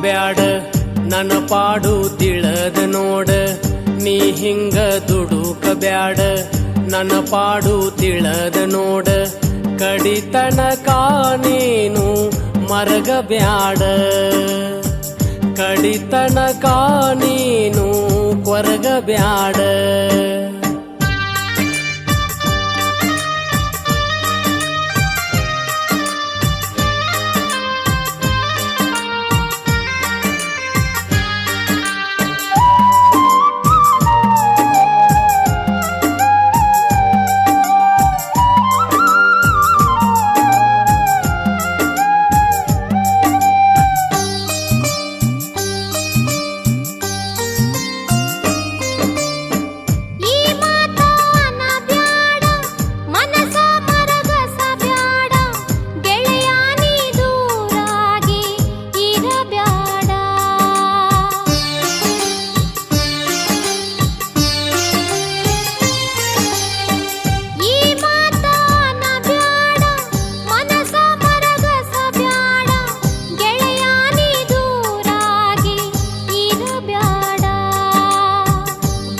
ಬ್ಯಾಡ ನನ್ನ ಪಾಡು ತಿಳದ ನೋಡ ನೀ ಹಿಂಗ ದುಡುಕ ಬ್ಯಾಡ ನನ್ನ ಪಾಡು ತಿಳದ ನೋಡ ಕಡಿತನಕ ನೀನು ಮರಗ ಬ್ಯಾಡ ಕಡಿತನಕ ನೀನು ಕೊರಗ ಬ್ಯಾಡ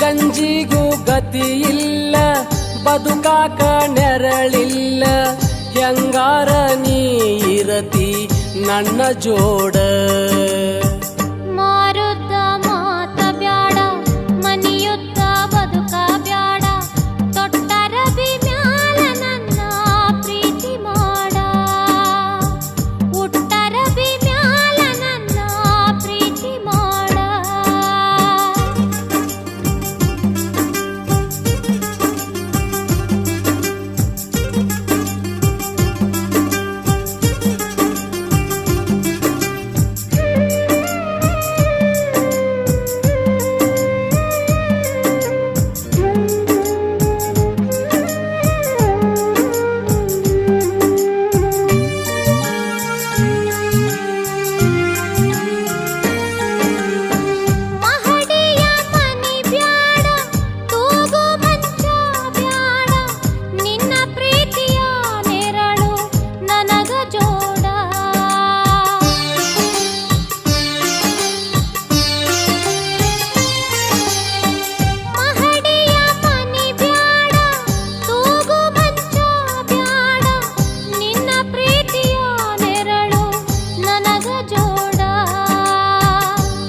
ಗಂಜಿಗೂ ಗತಿ ಇಲ್ಲ ಬದುಕಾಕ ನೆರಳಿಲ್ಲ ಹೆಂಗಾರ ನೀ ಇರತಿ ನನ್ನ ಜೋಡ ಮಾರುದ್ದ ಮಾತ ಬ್ಯಾಡ ಮನಿಯುದ್ದ ಬದುಕ ಬ್ಯಾಡ ತೊಟ್ಟರಬಿ ಮ್ಯಾಲ ನನ್ನ ಪ್ರೀತಿ ಮಾಡ ಉಟ್ಟರಬಿ ಮ್ಯಾಲ ನನ್ನ ಪ್ರೀತಿ ಮಾಡ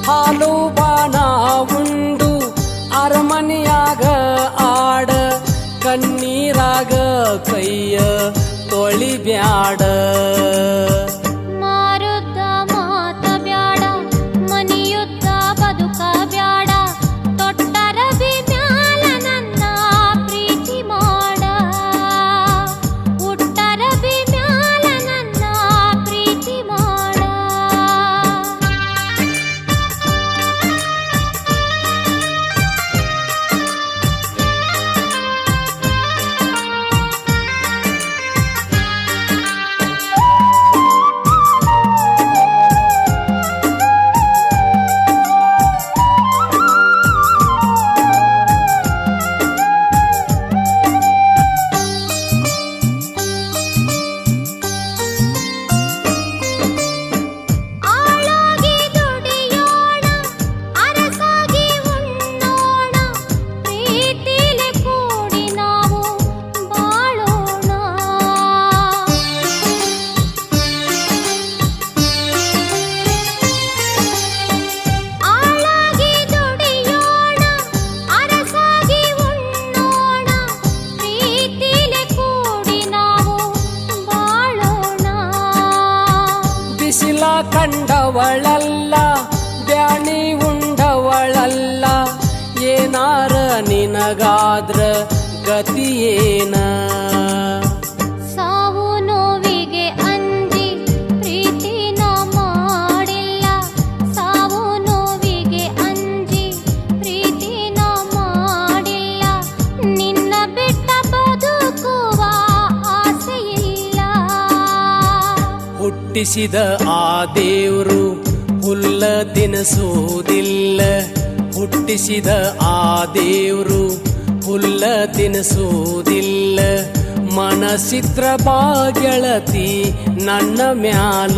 ಹಾಲು ಬಾಣ ಉಂಡು ಅರಮನೆಯಾಗ ಆಡ ಕಣ್ಣೀರಾಗ ಕೈಯ ತೊಳಿಬ್ಯಾಡ ಮಾರುದ್ದ ಮಾತ ಬ್ಯಾಡ ಮನಿಯುದ್ದ ಬದುಕ ಬ್ಯಾಡ ತೊಟ್ಟರಬಿ ಮ್ಯಾಲ ನನ್ನ ಪ್ರೀತಿ ಮಾಡ ಉಟ್ಟರಬಿ ಮ್ಯಾಲ ನನ್ನ ಪ್ರೀತಿ ಮಾಡ ಬಿಸಿಲ ಕಂಡವಳಲ್ಲ ಬ್ಯಾಣಿ ಉಂಡವಳಲ್ಲ ಏನಾರ ನಿನಗಾದ್ರ ಗತಿಯೇನ ಸಾವು ನೋವಿಗೆ ಅಂಜಿ ಪ್ರೀತಿನ ಮಾಡಿಲ್ಲ ಸಾವು ನೋವಿಗೆ ಅಂಜಿ ಪ್ರೀತಿನ ಮಾಡಿಲ್ಲ ನಿನ್ನ ಬಿಟ್ಟ ಬದುಕುವ ಆಸೆಯಿಲ್ಲ ಹುಟ್ಟಿಸಿದ ಆ ದೇವ್ರು ಹುಲ್ಲ ತಿನಿಸುವುದಿಲ್ಲ ಹುಟ್ಟಿಸಿದ ಆ ದೇವ್ರು ಹುಲ್ಲ ತಿನಿಸುವುದಿಲ್ಲ ಮನಸ್ಸಿದ್ರ ಬಾ ಗೆಳತಿ ನನ್ನ ಮ್ಯಾಲ